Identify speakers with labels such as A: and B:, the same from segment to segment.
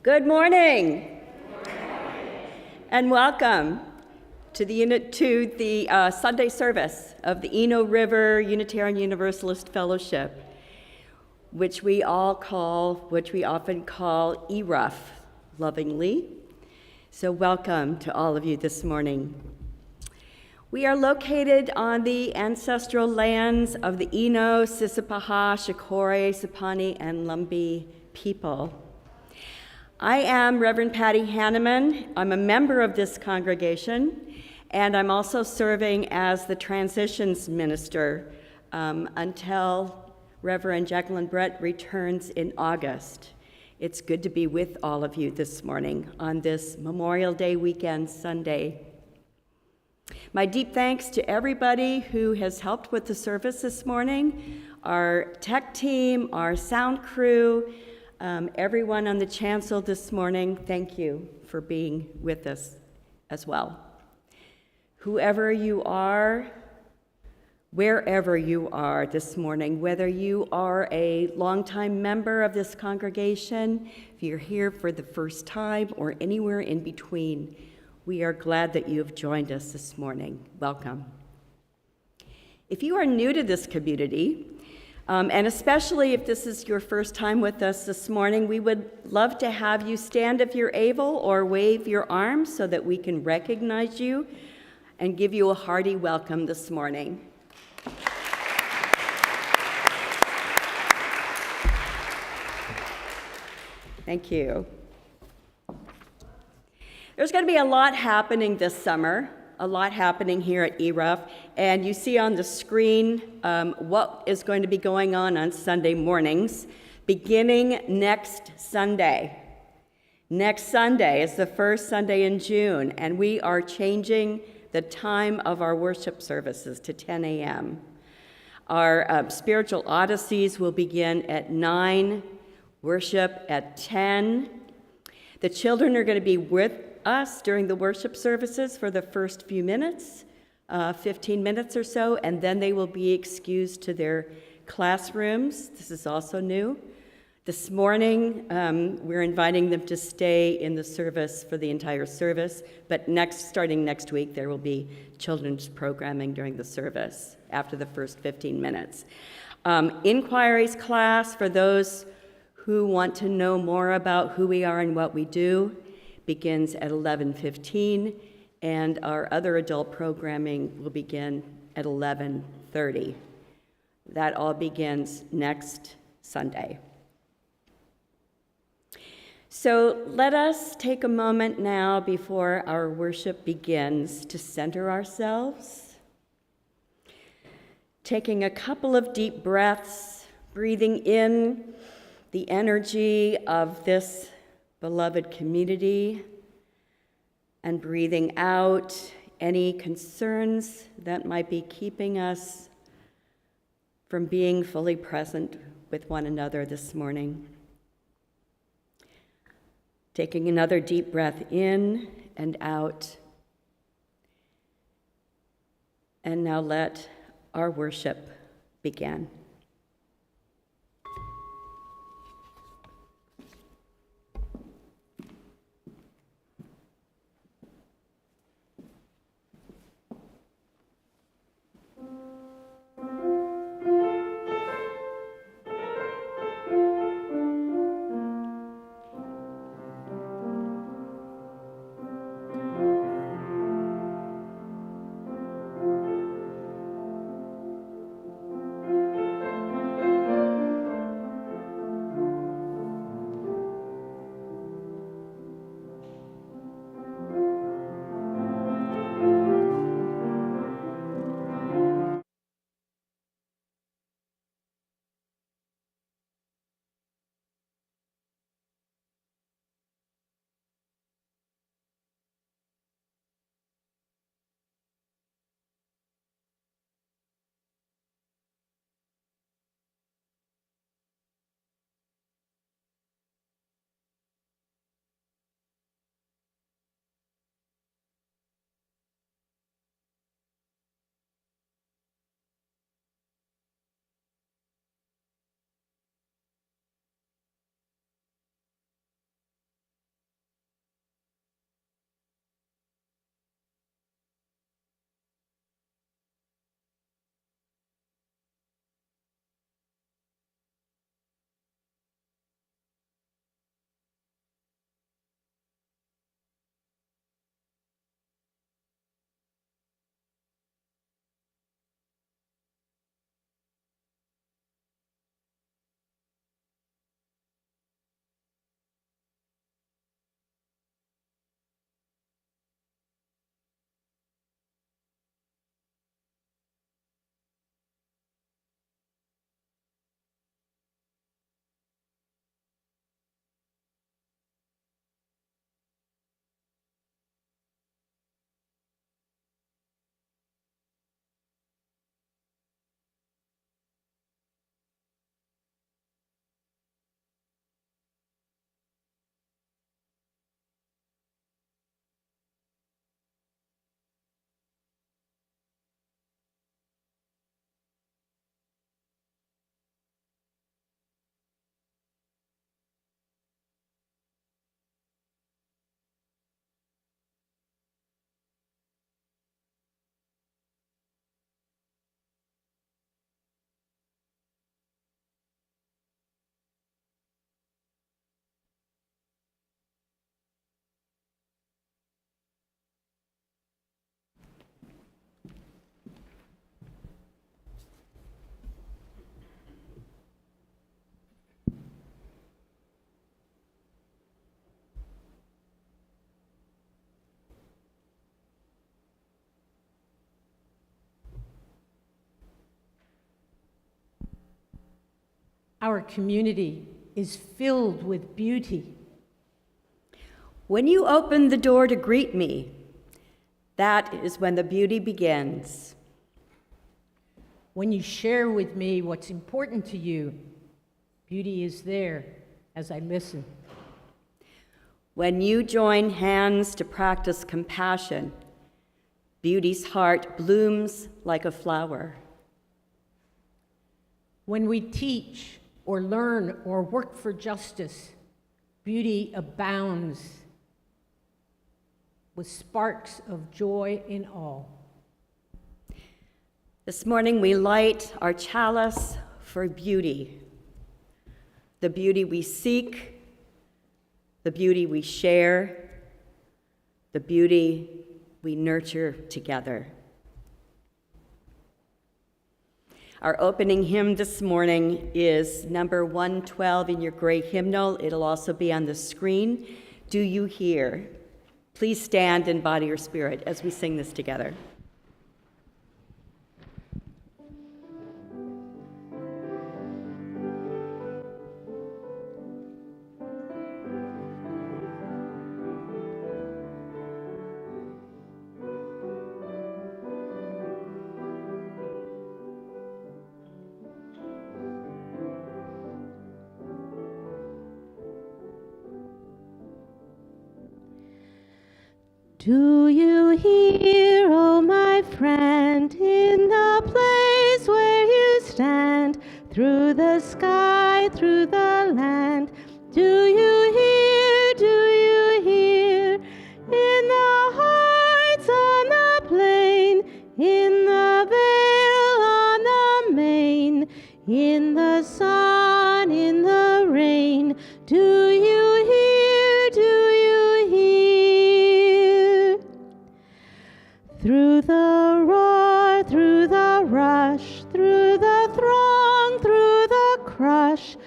A: Good morning, and welcome to the Sunday service of the Eno River Unitarian Universalist Fellowship, which we often call ERUF, lovingly. So welcome to all of you this morning. We are located on the ancestral lands of the Eno, Sissipaha, Shakore, Sapani, and Lumbee people. I am Reverend Patty Hanneman. I'm a member of this congregation, and I'm also serving as the transitions minister until Reverend Jacqueline Brett returns in August. It's good to be with all of you this morning on this Memorial Day weekend Sunday. My deep thanks to everybody who has helped with the service this morning, our tech team, our sound crew, everyone on the chancel this morning. Thank you for being with us as well. Whoever you are, wherever you are this morning, whether you are a longtime member of this congregation, if you're here for the first time, or anywhere in between, we are glad that you have joined us this morning. Welcome. If you are new to this community, and especially if this is your first time with us this morning, we would love to have you stand if you're able or wave your arms so that we can recognize you and give you a hearty welcome this morning. Thank you. There's going to be a lot happening this summer, a lot happening here at ERUF, and you see on the screen what is going to be going on Sunday mornings, beginning next Sunday. Next Sunday is the first Sunday in June, and we are changing the time of our worship services to 10 a.m. Our spiritual odysseys will begin at 9, worship at 10. The children are going to be with us during the worship services for the first few minutes, 15 minutes or so, and then they will be excused to their classrooms. This is also new. This morning, we're inviting them to stay in the service for the entire service, but starting next week, there will be children's programming during the service after the first 15 minutes. Inquiries class for those who want to know more about who we are and what we do begins at 11:15, and our other adult programming will begin at 11:30. That all begins next Sunday. So let us take a moment now before our worship begins to center ourselves, taking a couple of deep breaths, breathing in the energy of this beloved community, and breathing out any concerns that might be keeping us from being fully present with one another this morning. Taking another deep breath in and out. And now let our worship begin.
B: Our community is filled with beauty.
A: When you open the door to greet me, that is when the beauty begins.
B: When you share with me what's important to you, beauty is there as I listen.
A: When you join hands to practice compassion, beauty's heart blooms like a flower.
B: When we teach or learn or work for justice, beauty abounds with sparks of joy in all.
A: This morning we light our chalice for beauty, the beauty we seek, the beauty we share, the beauty we nurture together. Our opening hymn this morning is number 112 in your gray hymnal. It'll also be on the screen. Do you hear? Please stand in body or spirit as we sing this together.
C: Do you hear, oh my friend, in the place where you stand, through the sky, through the land? Do you hear, in the heights on the plain, in the vale on the main, in the sun, in the rain? Do you hear, do you hear? Through the roar, through the rush, through the throng, through the crush,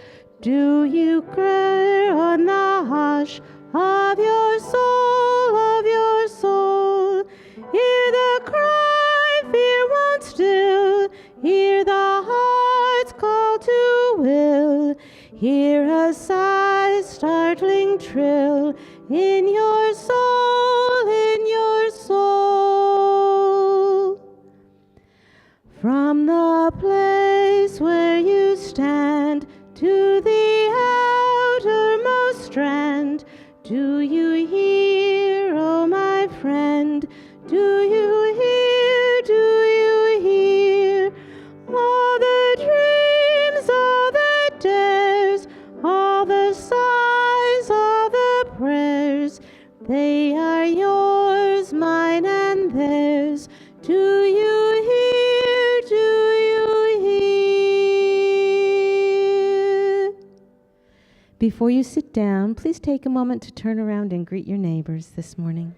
C: do you cry on the hush of your soul, of your soul? Hear the cry, fear won't still, hear the heart's call to will, hear a sigh, startling trill, in your soul, in your soul. From the place where you stand to the outermost strand, do you hear, oh my friend? Do you hear, do you hear? All the dreams, all the dares, all the sighs, all the prayers, they are yours, mine and theirs. Do you hear, do you hear? Before you sit down, please take a moment to turn around and greet your neighbors this morning.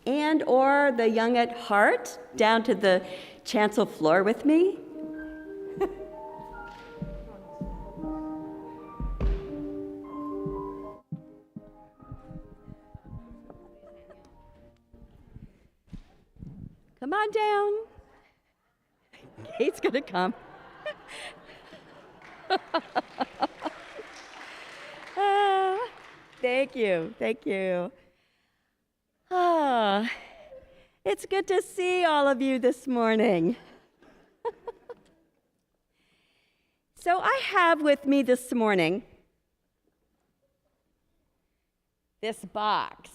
A: And or the young at heart down to the chancel floor with me. Come on down. Kate's gonna come. Thank you, thank you. Ah, it's good to see all of you this morning. So I have with me this morning this box.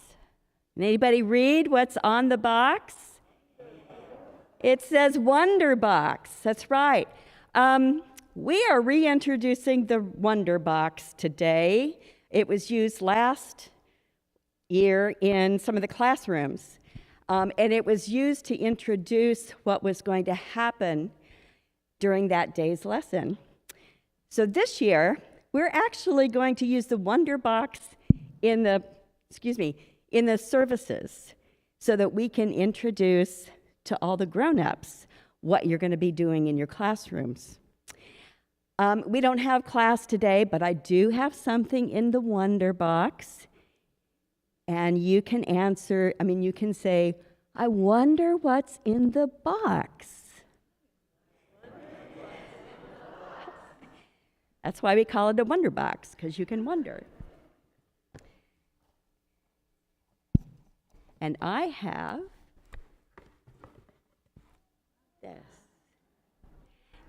A: Can anybody read what's on the box? It says Wonder Box. That's right. We are reintroducing the Wonder Box today. It was used last year in some of the classrooms, and it was used to introduce what was going to happen during that day's lesson. So this year, we're actually going to use the Wonder Box in the services so that we can introduce to all the grown-ups what you're going to be doing in your classrooms. We don't have class today, but I do have something in the Wonder Box. And you can you can say, I wonder what's in the box. That's why we call it a Wonder Box, because you can wonder. And I have this.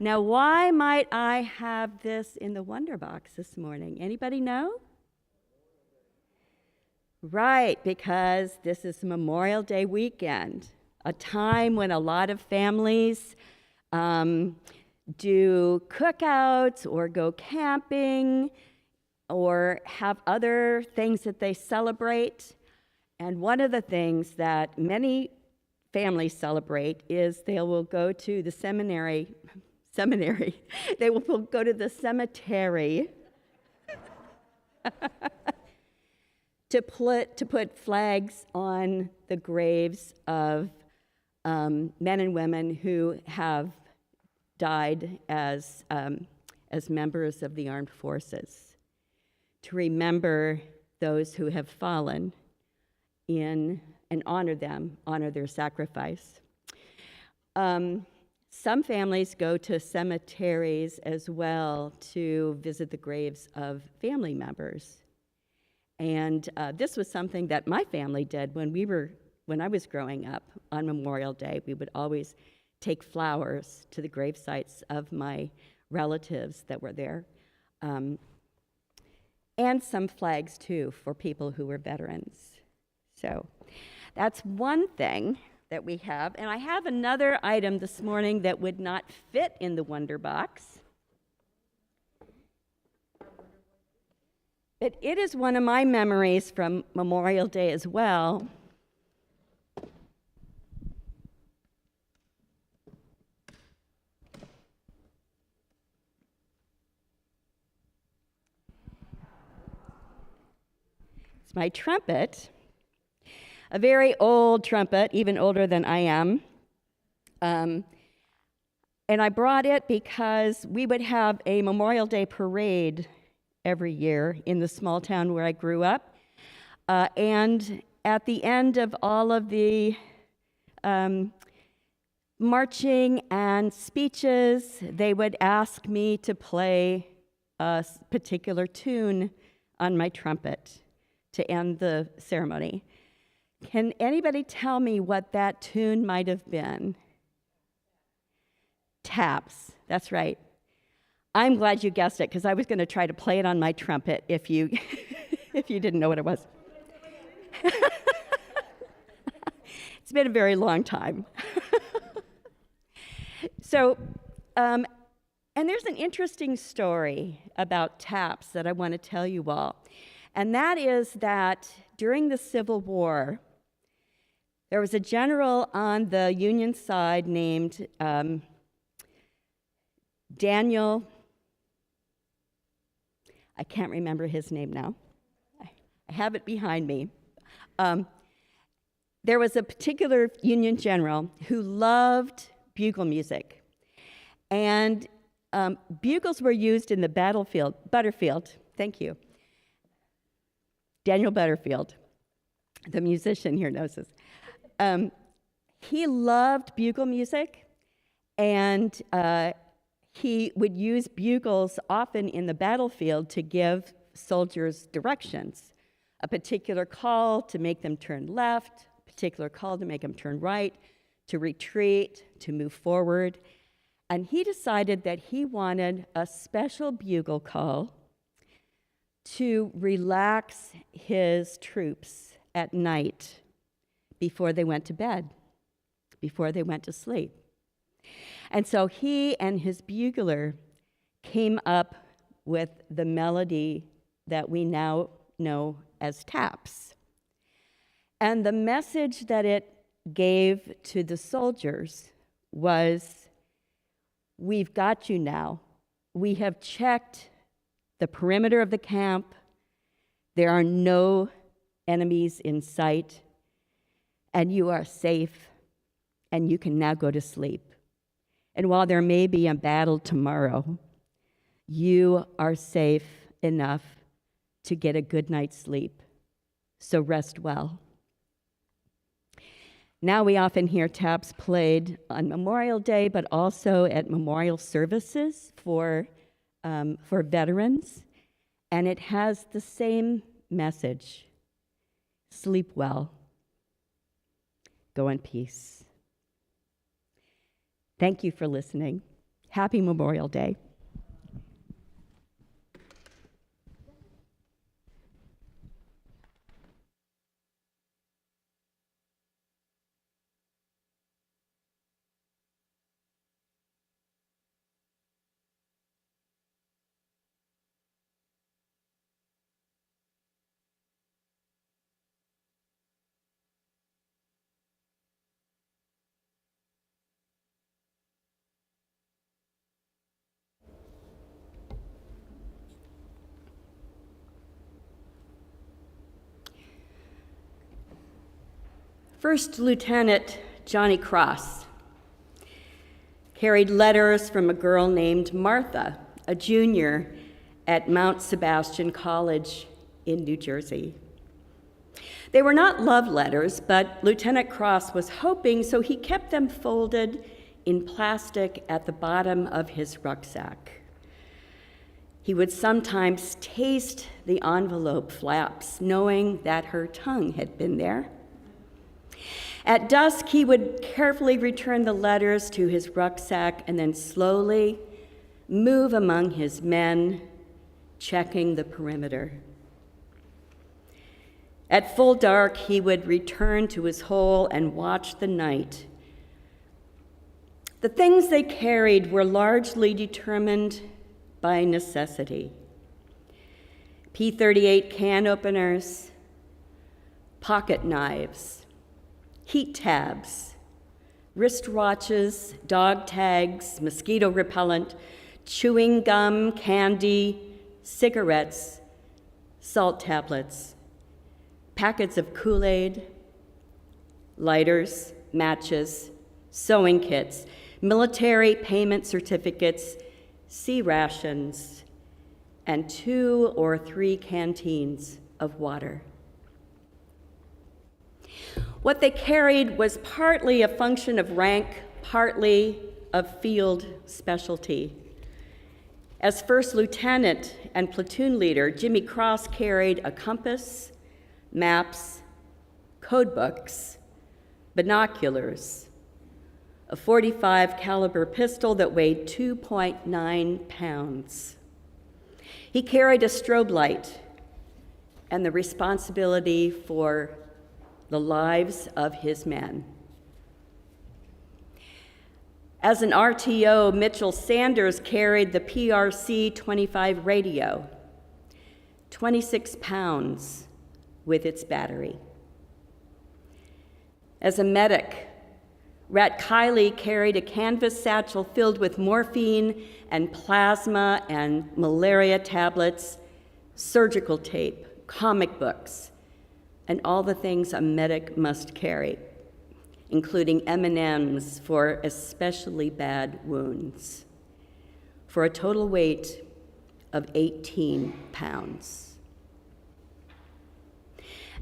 A: Now, why might I have this in the Wonder Box this morning? Anybody know? Right, because this is Memorial Day weekend, a time when a lot of families do cookouts or go camping or have other things that they celebrate. And one of the things that many families celebrate is they will go to the seminary. They will go to the cemetery to put flags on the graves of men and women who have died as members of the armed forces, to remember those who have fallen in and honor their sacrifice. Some families go to cemeteries as well to visit the graves of family members. And this was something that my family did when I was growing up. On Memorial Day, we would always take flowers to the grave sites of my relatives that were there, and some flags too for people who were veterans. So that's one thing that we have. And I have another item this morning that would not fit in the Wonder Box. But it is one of my memories from Memorial Day as well. It's my trumpet. A very old trumpet, even older than I am. And I brought it because we would have a Memorial Day parade every year in the small town where I grew up. And at the end of all of the marching and speeches, they would ask me to play a particular tune on my trumpet to end the ceremony. Can anybody tell me what that tune might have been? Taps, that's right. I'm glad you guessed it, because I was going to try to play it on my trumpet if you if you didn't know what it was. It's been a very long time. So, and there's an interesting story about taps that I want to tell you all. And that is that during the Civil War, there was a general on the Union side named Daniel, I can't remember his name now. I have it behind me. There was a particular Union general who loved bugle music. And bugles were used in the Butterfield, thank you. Daniel Butterfield, the musician here knows this. He loved bugle music, and he would use bugles often in the battlefield to give soldiers directions, a particular call to make them turn left, a particular call to make them turn right, to retreat, to move forward. And he decided that he wanted a special bugle call to relax his troops at night before they went to bed, before they went to sleep. And so he and his bugler came up with the melody that we now know as taps. And the message that it gave to the soldiers was, we've got you now. We have checked the perimeter of the camp. There are no enemies in sight, and you are safe, and you can now go to sleep. And while there may be a battle tomorrow, you are safe enough to get a good night's sleep. So rest well. Now we often hear taps played on Memorial Day, but also at memorial services for veterans. And it has the same message: sleep well, go in peace. Thank you for listening. Happy Memorial Day. First Lieutenant Johnny Cross carried letters from a girl named Martha, a junior at Mount Sebastian College in New Jersey. They were not love letters, but Lieutenant Cross was hoping, so he kept them folded in plastic at the bottom of his rucksack. He would sometimes taste the envelope flaps, knowing that her tongue had been there. At dusk, he would carefully return the letters to his rucksack and then slowly move among his men, checking the perimeter. At full dark, he would return to his hole and watch the night. The things they carried were largely determined by necessity. P-38 can openers, pocket knives, heat tabs, wristwatches, dog tags, mosquito repellent, chewing gum, candy, cigarettes, salt tablets, packets of Kool-Aid, lighters, matches, sewing kits, military payment certificates, sea rations, and 2 or 3 canteens of water. What they carried was partly a function of rank, partly of field specialty. As first lieutenant and platoon leader, Jimmy Cross carried a compass, maps, code books, binoculars, a .45 caliber pistol that weighed 2.9 pounds. He carried a strobe light and the responsibility for the lives of his men. As an RTO, Mitchell Sanders carried the PRC-25 radio, 26 pounds with its battery. As a medic, Rat Kiley carried a canvas satchel filled with morphine and plasma and malaria tablets, surgical tape, comic books, and all the things a medic must carry, including M&Ms for especially bad wounds, for a total weight of 18 pounds.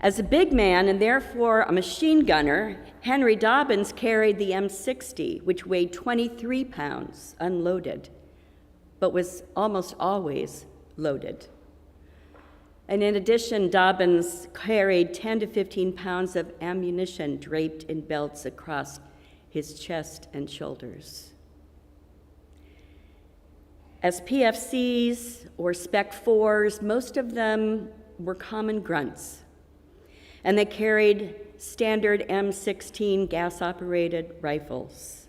A: As a big man and therefore a machine gunner, Henry Dobbins carried the M60, which weighed 23 pounds, unloaded, but was almost always loaded. And in addition, Dobbins carried 10 to 15 pounds of ammunition draped in belts across his chest and shoulders. As PFCs or Spec 4s, most of them were common grunts, and they carried standard M16 gas-operated rifles.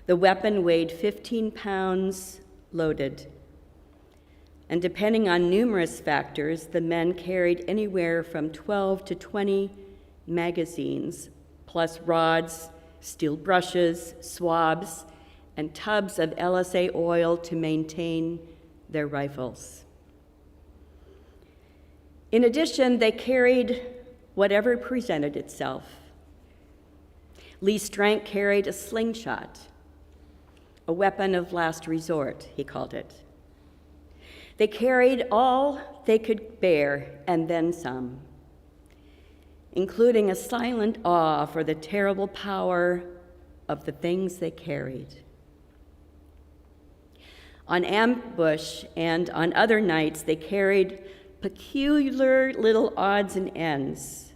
A: The weapon weighed 15 pounds loaded. And depending on numerous factors, the men carried anywhere from 12 to 20 magazines, plus rods, steel brushes, swabs, and tubs of LSA oil to maintain their rifles. In addition, they carried whatever presented itself. Lee Strank carried a slingshot, a weapon of last resort, he called it. They carried all they could bear and then some, including a silent awe for the terrible power of the things they carried. On ambush and on other nights, they carried peculiar little odds and ends.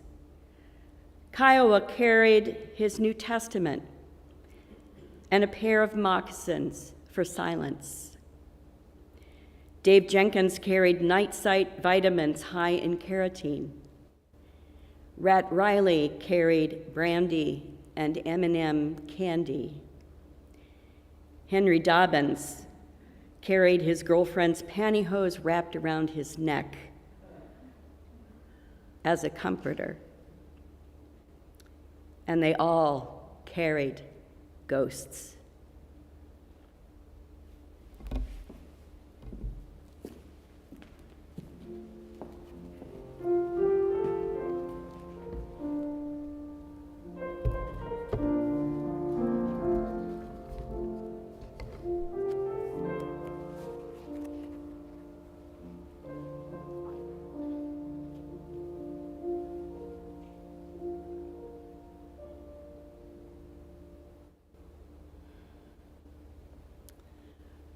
A: Kiowa carried his New Testament and a pair of moccasins for silence. Dave Jenkins carried night sight vitamins high in carotene. Rat Riley carried brandy and M&M candy. Henry Dobbins carried his girlfriend's pantyhose wrapped around his neck as a comforter. And they all carried ghosts.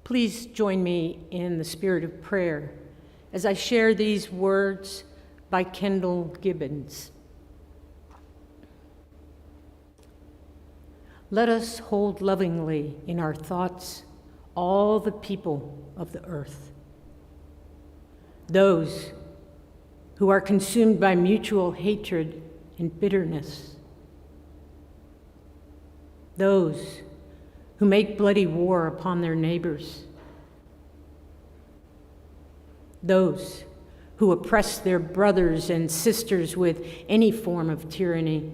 B: Please join me in the spirit of prayer as I share these words by Kendall Gibbons. Let us hold lovingly in our thoughts all the people of the earth, those who are consumed by mutual hatred and bitterness, those who make bloody war upon their neighbors, those who oppress their brothers and sisters with any form of tyranny,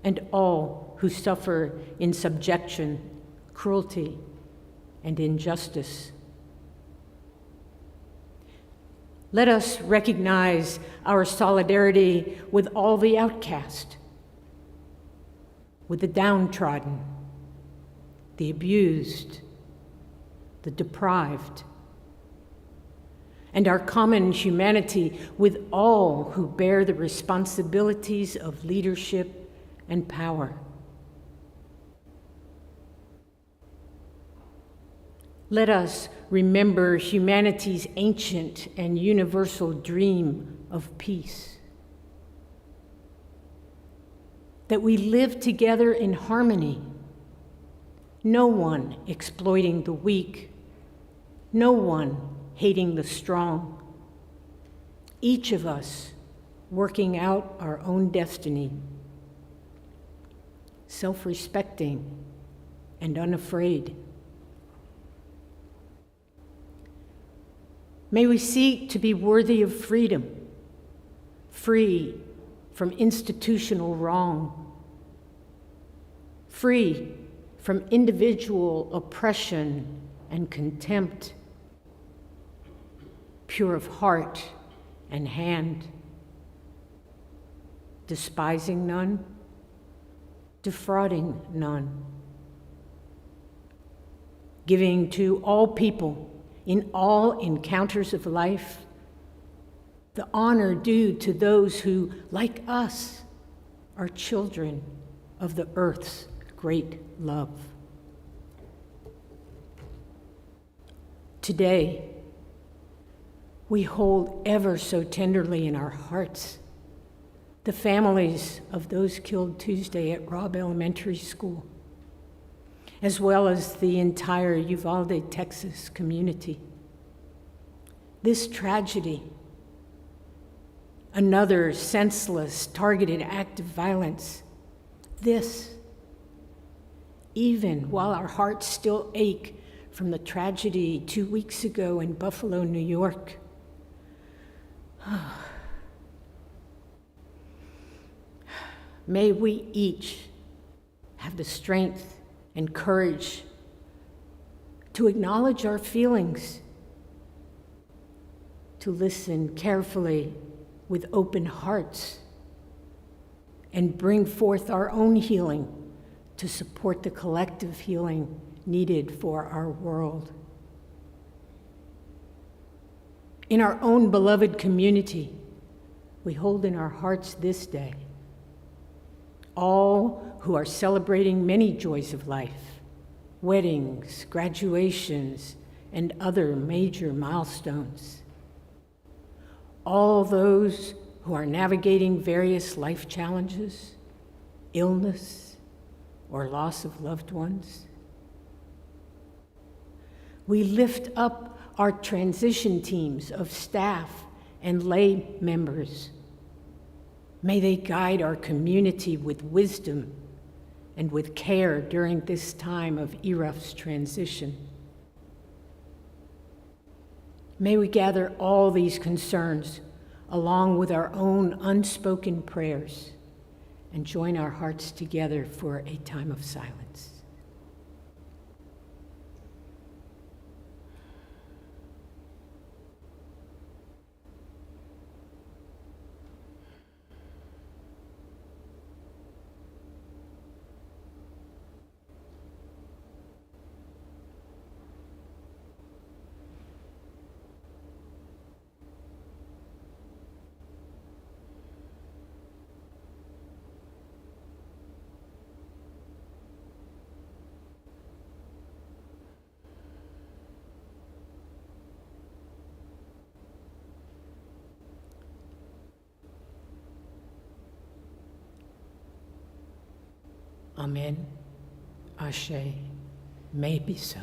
B: and all who suffer in subjection, cruelty, and injustice. Let us recognize our solidarity with all the outcast, with the downtrodden, the abused, the deprived, and our common humanity with all who bear the responsibilities of leadership and power. Let us remember humanity's ancient and universal dream of peace. That we live together in harmony, no one exploiting the weak, no one hating the strong, each of us working out our own destiny, self-respecting and unafraid. May we seek to be worthy of freedom, free from institutional wrong, free from individual oppression and contempt, pure of heart and hand, despising none, defrauding none, giving to all people in all encounters of life the honor due to those who, like us, are children of the earth's great love. Today, we hold ever so tenderly in our hearts the families of those killed Tuesday at Robb Elementary School, as well as the entire Uvalde, Texas community. This tragedy, another senseless, targeted act of violence, this, even while our hearts still ache from the tragedy 2 weeks ago in Buffalo, New York. May we each have the strength and courage to acknowledge our feelings, to listen carefully with open hearts, and bring forth our own healing to support the collective healing needed for our world. In our own beloved community, we hold in our hearts this day all who are celebrating many joys of life, weddings, graduations, and other major milestones. All those who are navigating various life challenges, illness, or loss of loved ones. We lift up our transition teams of staff and lay members. May they guide our community with wisdom and with care during this time of ERUF's transition. May we gather all these concerns along with our own unspoken prayers and join our hearts together for a time of silence. Amen. Ashe. May it be so.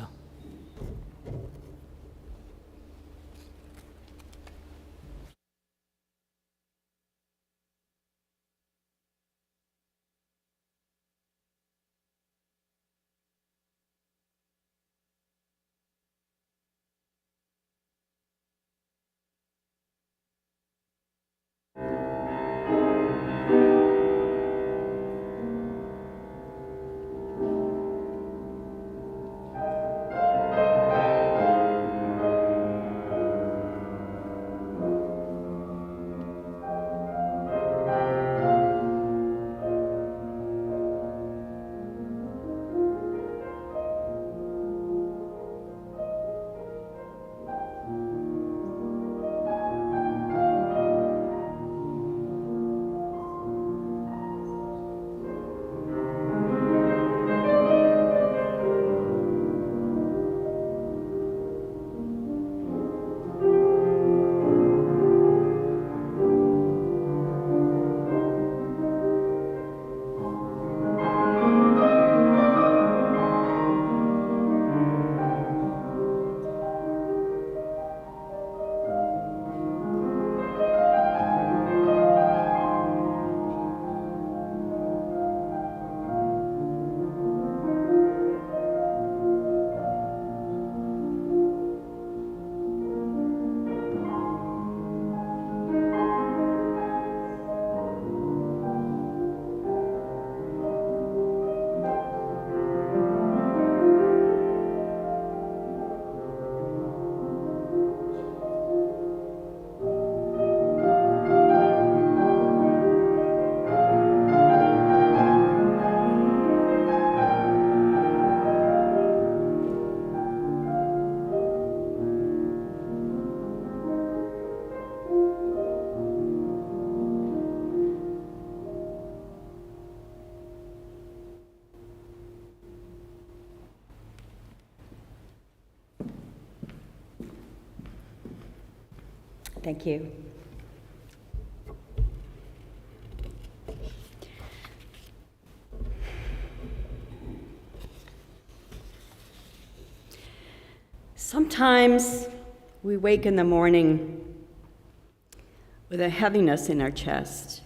A: Thank you. Sometimes we wake in the morning with a heaviness in our chest.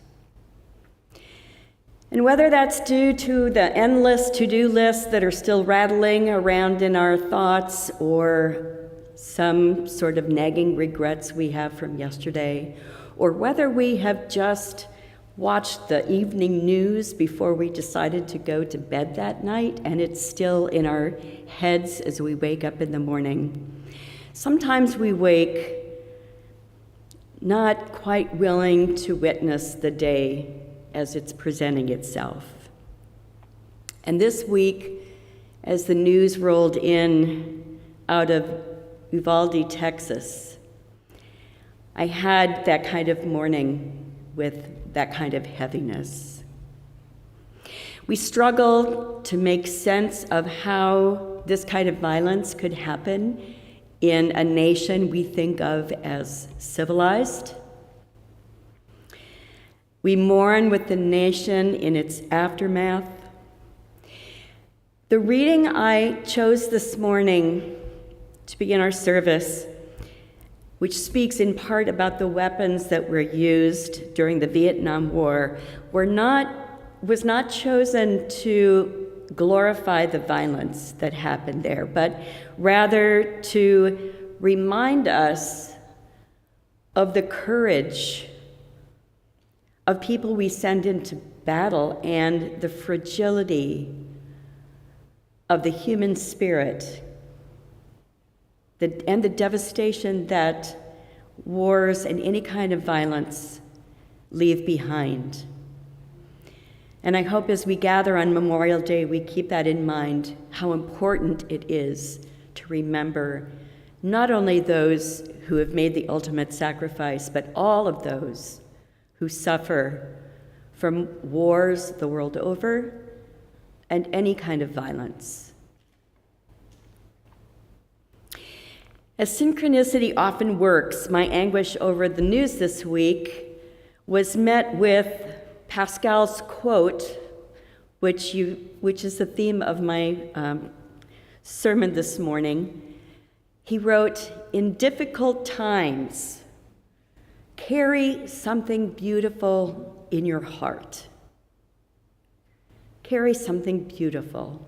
A: And whether that's due to the endless to-do lists that are still rattling around in our thoughts, or some sort of nagging regrets we have from yesterday, or whether we have just watched the evening news before we decided to go to bed that night, and it's still in our heads as we wake up in the morning. Sometimes we wake not quite willing to witness the day as it's presenting itself. And this week, as the news rolled in out of Uvalde, Texas, I had that kind of morning with that kind of heaviness. We struggle to make sense of how this kind of violence could happen in a nation we think of as civilized. We mourn with the nation in its aftermath. The reading I chose this morning to begin our service, which speaks in part about the weapons that were used during the Vietnam War, was not chosen to glorify the violence that happened there, but rather to remind us of the courage of people we send into battle and the fragility of the human spirit, and the devastation that wars and any kind of violence leave behind. And I hope as we gather on Memorial Day, we keep that in mind, how important it is to remember not only those who have made the ultimate sacrifice, but all of those who suffer from wars the world over and any kind of violence. As synchronicity often works, my anguish over the news this week was met with Pascal's quote, which is the theme of my sermon this morning. He wrote, "In difficult times, carry something beautiful in your heart." Carry something beautiful.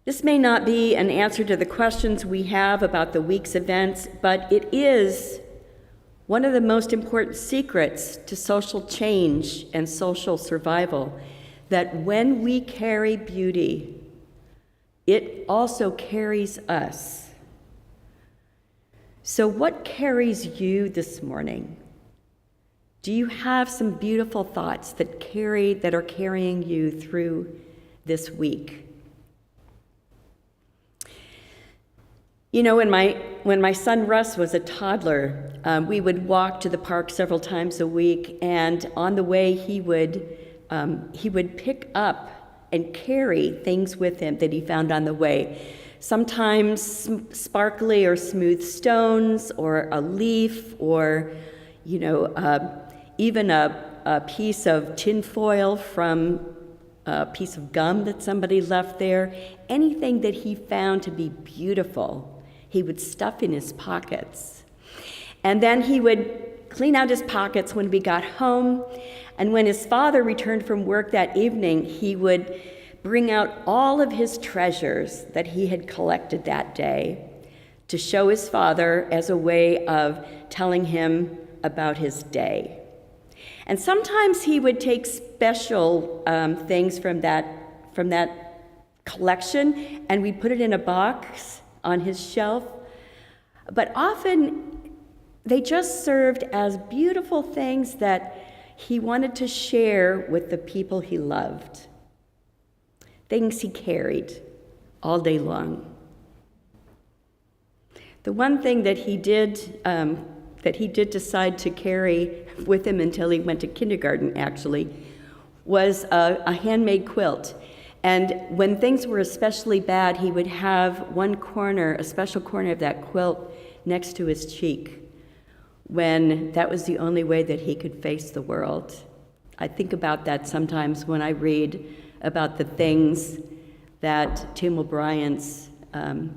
A: This may not be an answer to the questions we have about the week's events, but it is one of the most important secrets to social change and social survival, that when we carry beauty, it also carries us. So what carries you this morning? Do you have some beautiful thoughts that are carrying you through this week? You know, when my son Russ was a toddler, we would walk to the park several times a week, and on the way he would pick up and carry things with him that he found on the way. Sometimes sparkly or smooth stones, or a leaf, or even a piece of tinfoil from a piece of gum that somebody left there. Anything that he found to be beautiful, he would stuff in his pockets. And then he would clean out his pockets when we got home. And when his father returned from work that evening, he would bring out all of his treasures that he had collected that day to show his father as a way of telling him about his day. And sometimes he would take special things from that collection, and we'd put it in a box on his shelf. But often they just served as beautiful things that he wanted to share with the people he loved. Things he carried all day long. The one thing that he did decide to carry with him until he went to kindergarten, actually, was a handmade quilt. And when things were especially bad, he would have one corner, a special corner of that quilt next to his cheek, when that was the only way that he could face the world. I think about that sometimes when I read about the things that Tim O'Brien's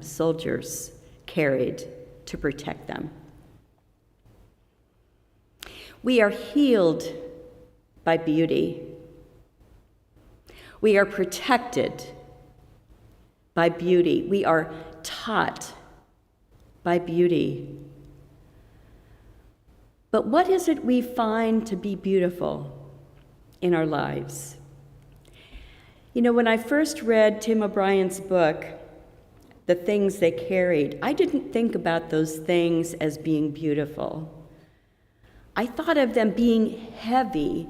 A: soldiers carried to protect them. We are healed by beauty. We are protected by beauty. We are taught by beauty. But what is it we find to be beautiful in our lives? You know, when I first read Tim O'Brien's book, The Things They Carried, I didn't think about those things as being beautiful. I thought of them being heavy.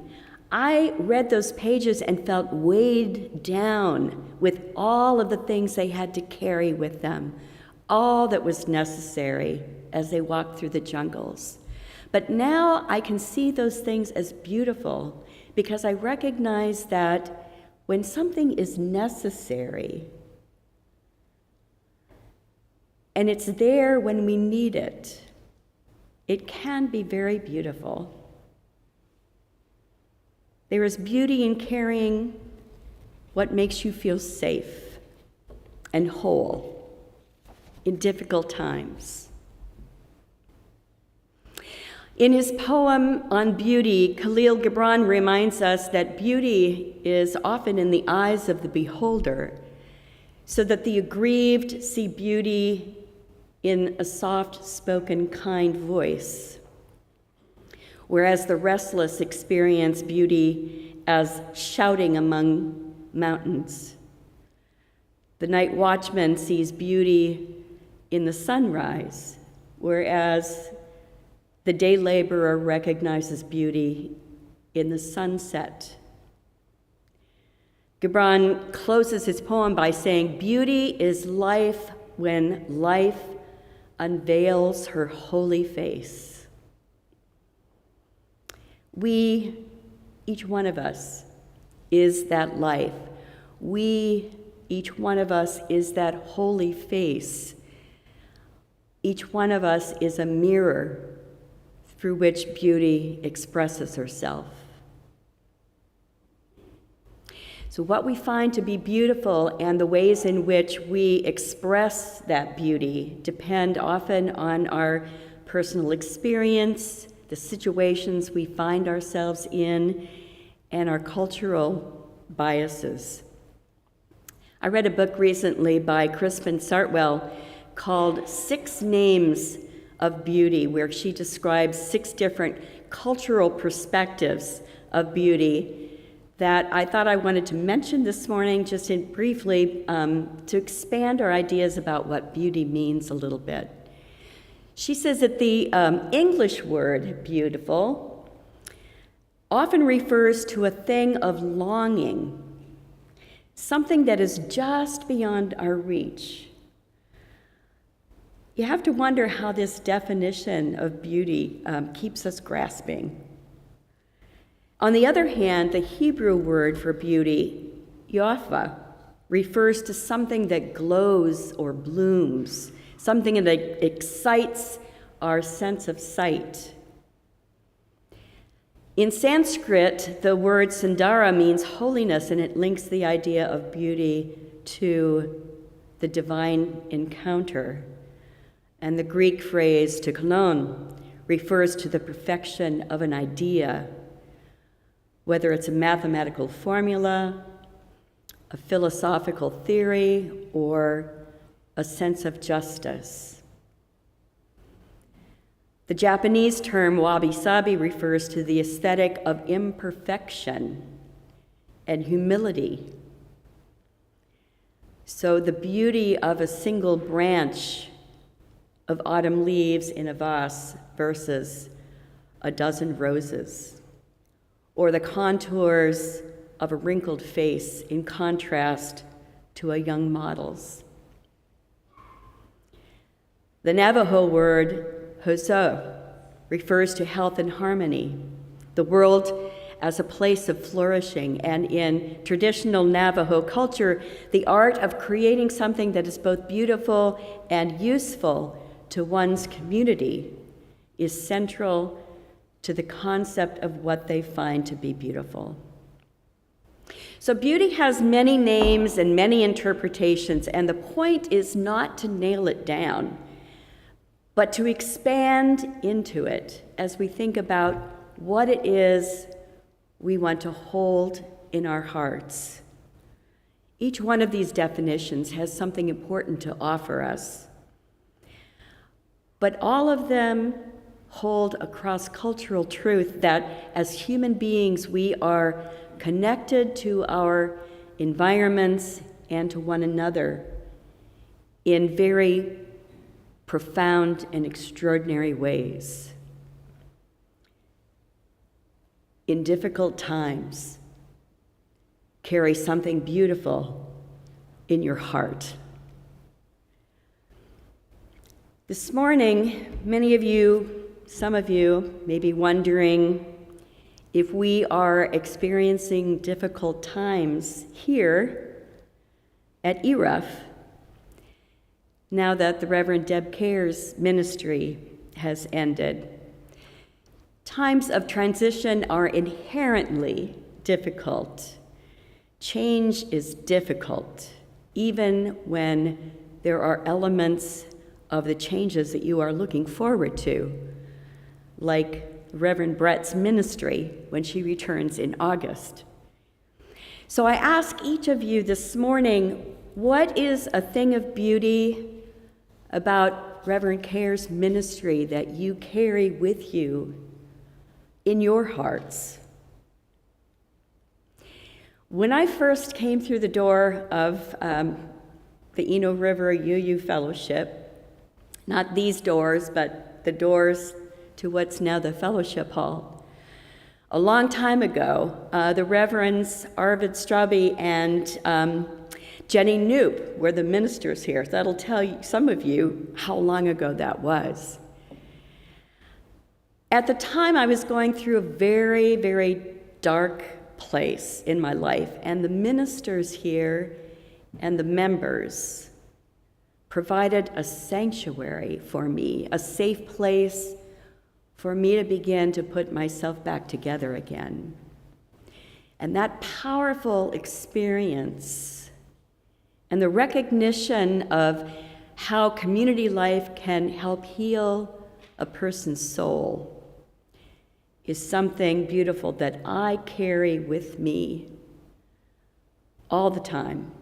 A: I read those pages and felt weighed down with all of the things they had to carry with them, all that was necessary as they walked through the jungles. But now I can see those things as beautiful because I recognize that when something is necessary and it's there when we need it, it can be very beautiful. There is beauty in carrying what makes you feel safe and whole in difficult times. In his poem on beauty, Khalil Gibran reminds us that beauty is often in the eyes of the beholder, so that the aggrieved see beauty in a soft-spoken, kind voice, whereas the restless experience beauty as shouting among mountains. The night watchman sees beauty in the sunrise, whereas the day laborer recognizes beauty in the sunset. Gibran closes his poem by saying, "Beauty is life when life unveils her holy face." We, each one of us, is that life. We, each one of us, is that holy face. Each one of us is a mirror through which beauty expresses herself. So what we find to be beautiful and the ways in which we express that beauty depend often on our personal experience, the situations we find ourselves in, and our cultural biases. I read a book recently by Crispin Sartwell called 6 Names of Beauty, where she describes 6 different cultural perspectives of beauty that I thought I wanted to mention this morning just briefly to expand our ideas about what beauty means a little bit. She says that the English word beautiful often refers to a thing of longing, something that is just beyond our reach. You have to wonder how this definition of beauty keeps us grasping. On the other hand, the Hebrew word for beauty, yofa, refers to something that glows or blooms, something that excites our sense of sight. In Sanskrit, the word sundara means holiness, and it links the idea of beauty to the divine encounter. And the Greek phrase teklon refers to the perfection of an idea, whether it's a mathematical formula, a philosophical theory, or a sense of justice. The Japanese term wabi-sabi refers to the aesthetic of imperfection and humility. So the beauty of a single branch of autumn leaves in a vase versus a dozen roses, or the contours of a wrinkled face in contrast to a young model's. The Navajo word hoso refers to health and harmony, the world as a place of flourishing, and in traditional Navajo culture, the art of creating something that is both beautiful and useful to one's community is central to the concept of what they find to be beautiful. So beauty has many names and many interpretations, and the point is not to nail it down, but to expand into it as we think about what it is we want to hold in our hearts. Each one of these definitions has something important to offer us, but all of them hold a cross-cultural truth that as human beings we are connected to our environments and to one another in very profound and extraordinary ways. In difficult times, carry something beautiful in your heart. This morning, many of you, some of you, may be wondering if we are experiencing difficult times here at ERUF now that the Reverend Deb Care's ministry has ended. Times of transition are inherently difficult. Change is difficult, even when there are elements of the changes that you are looking forward to, like Reverend Brett's ministry when she returns in August. So I ask each of you this morning, what is a thing of beauty about Reverend Care's ministry that you carry with you in your hearts? When I first came through the door of the Eno River UU Fellowship, not these doors, but the doors to what's now the Fellowship Hall, a long time ago, the Reverends Arvid Straube and Jenny Knoop were the ministers here. So that'll tell you, some of you, how long ago that was. At the time, I was going through a very, very dark place in my life, and the ministers here and the members provided a sanctuary for me, a safe place for me to begin to put myself back together again. And that powerful experience and the recognition of how community life can help heal a person's soul is something beautiful that I carry with me all the time.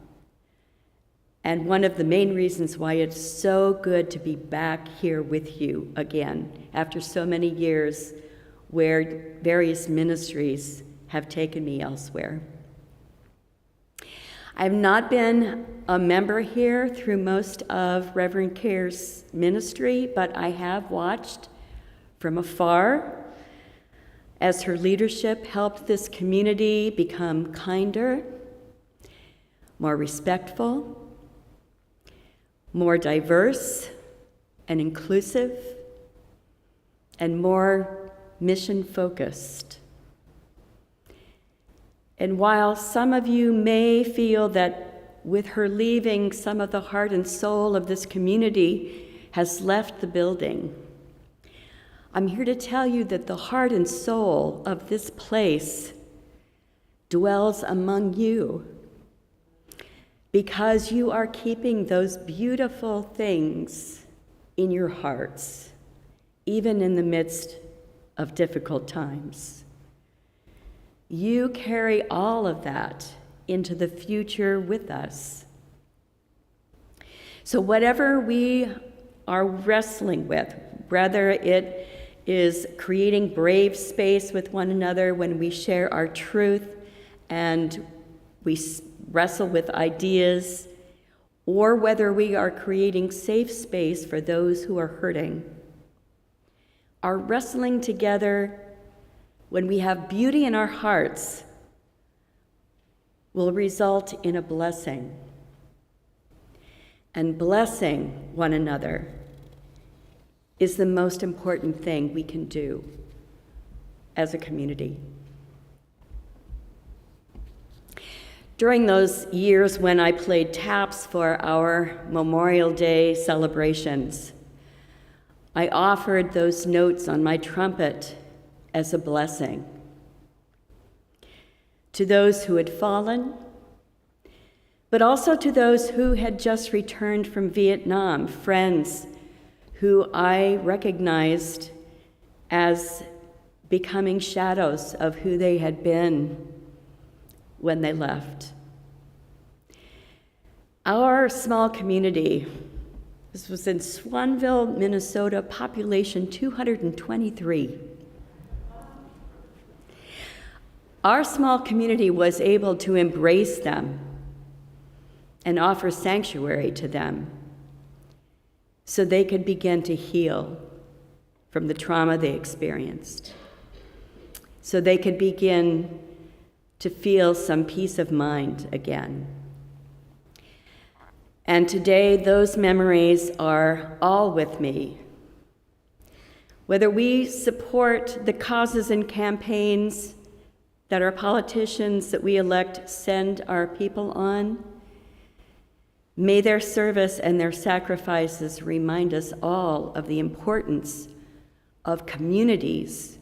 A: And one of the main reasons why it's so good to be back here with you again after so many years where various ministries have taken me elsewhere. I've not been a member here through most of Reverend Care's ministry, but I have watched from afar as her leadership helped this community become kinder, more respectful, more diverse and inclusive, and more mission-focused. And while some of you may feel that with her leaving, some of the heart and soul of this community has left the building, I'm here to tell you that the heart and soul of this place dwells among you, because you are keeping those beautiful things in your hearts, even in the midst of difficult times. You carry all of that into the future with us. So whatever we are wrestling with, whether it is creating brave space with one another when we share our truth and we wrestle with ideas, or whether we are creating safe space for those who are hurting, our wrestling together when we have beauty in our hearts will result in a blessing. And blessing one another is the most important thing we can do as a community. During those years when I played taps for our Memorial Day celebrations, I offered those notes on my trumpet as a blessing to those who had fallen, but also to those who had just returned from Vietnam, friends who I recognized as becoming shadows of who they had been when they left. Our small community, this was in Swanville, Minnesota, population 223. Our small community was able to embrace them and offer sanctuary to them so they could begin to heal from the trauma they experienced, so they could begin to feel some peace of mind again. And today, those memories are all with me. Whether we support the causes and campaigns that our politicians that we elect send our people on, may their service and their sacrifices remind us all of the importance of communities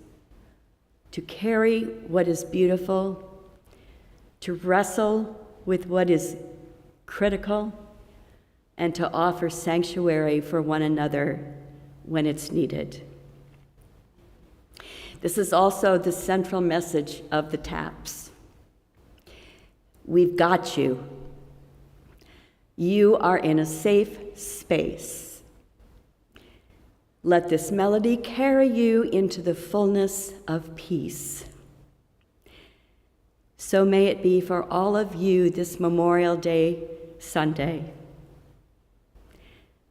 A: to carry what is beautiful, to wrestle with what is critical, and to offer sanctuary for one another when it's needed. This is also the central message of the TAPs. We've got you. You are in a safe space. Let this melody carry you into the fullness of peace. So may it be for all of you this Memorial Day Sunday.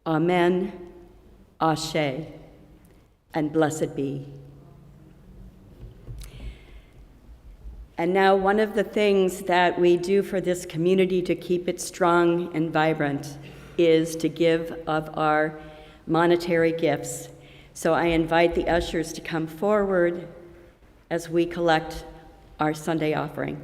A: Amen, Ashe, and blessed be. And now, one of the things that we do for this community to keep it strong and vibrant is to give of our monetary gifts. So I invite the ushers to come forward as we collect our Sunday offering.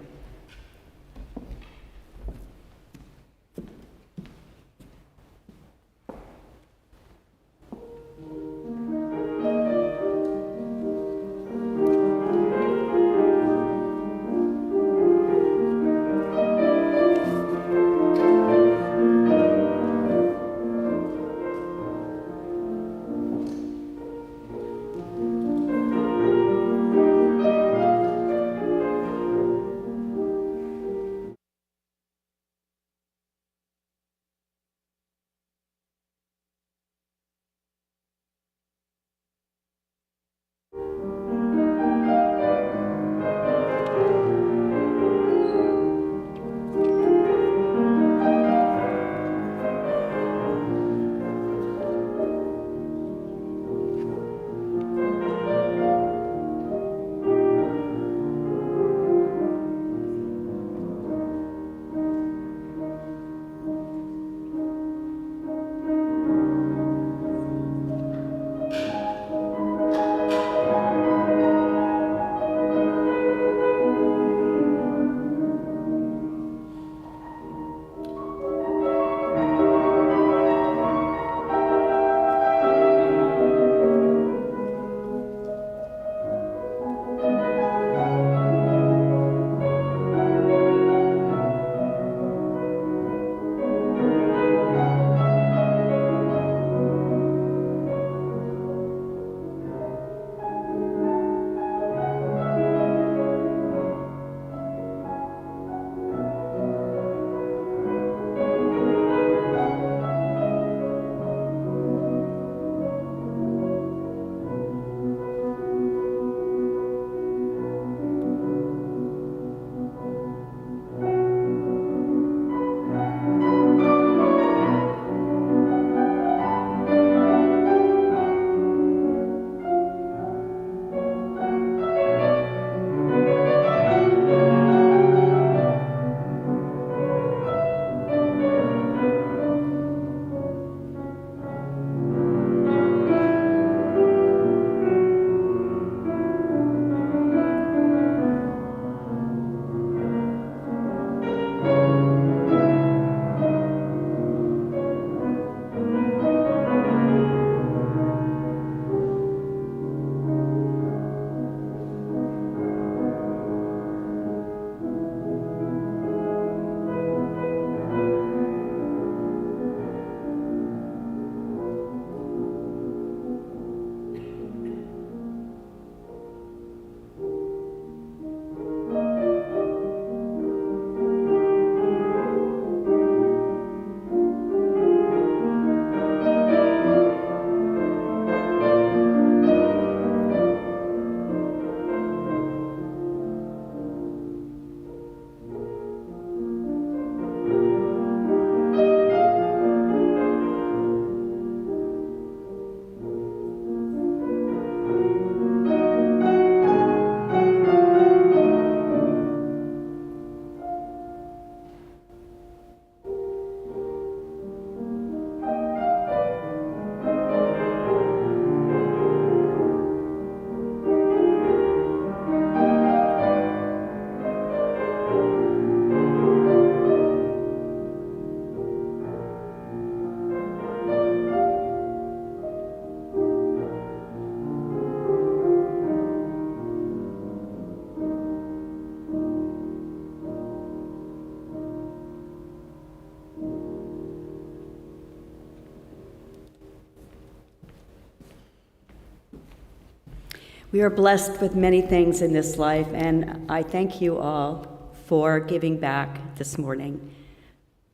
A: We are blessed with many things in this life, and I thank you all for giving back this morning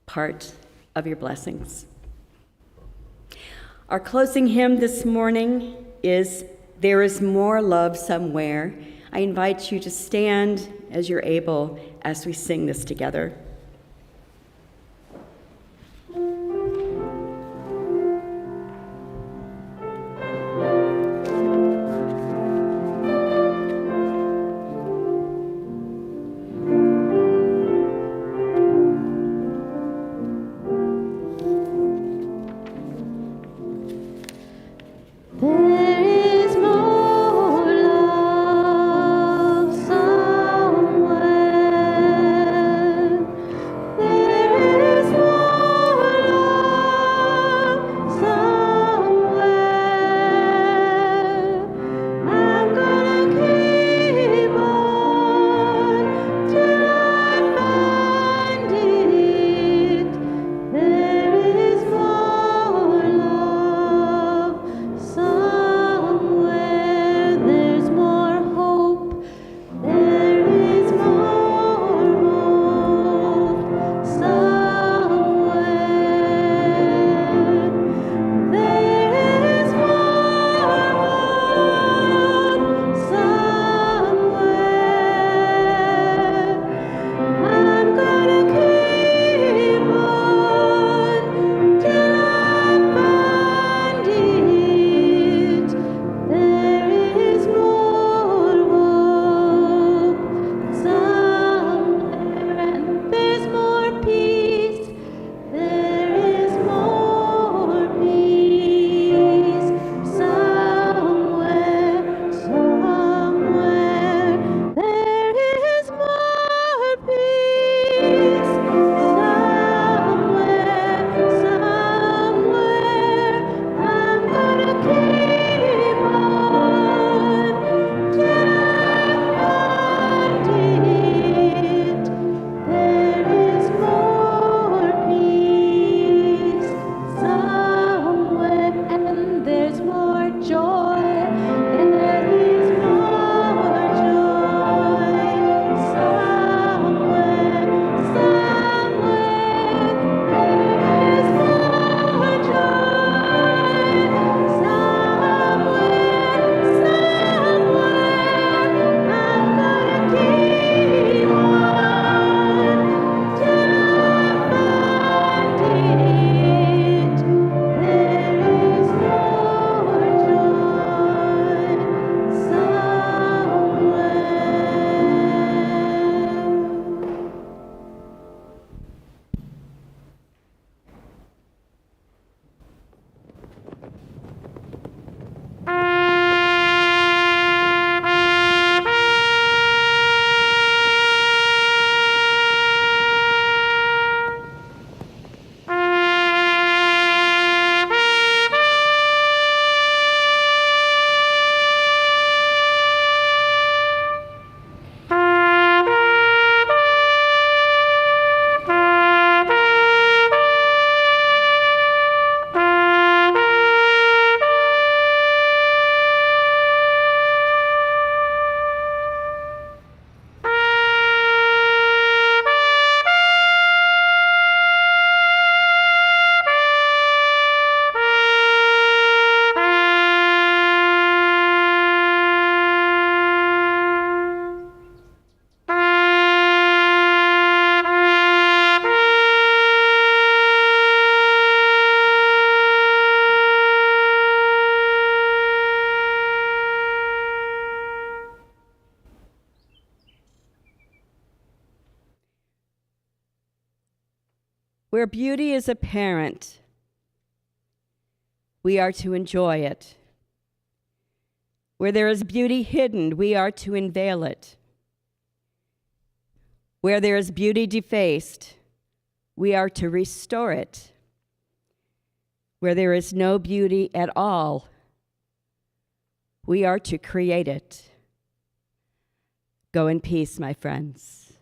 A: part of your blessings. Our closing hymn this morning is "There is More Love Somewhere." I invite you to stand as you're able as we sing this together. Where beauty is apparent, we are to enjoy it. Where there is beauty hidden, we are to unveil it. Where there is beauty defaced, we are to restore it. Where there is no beauty at all, we are to create it. Go in peace, my friends.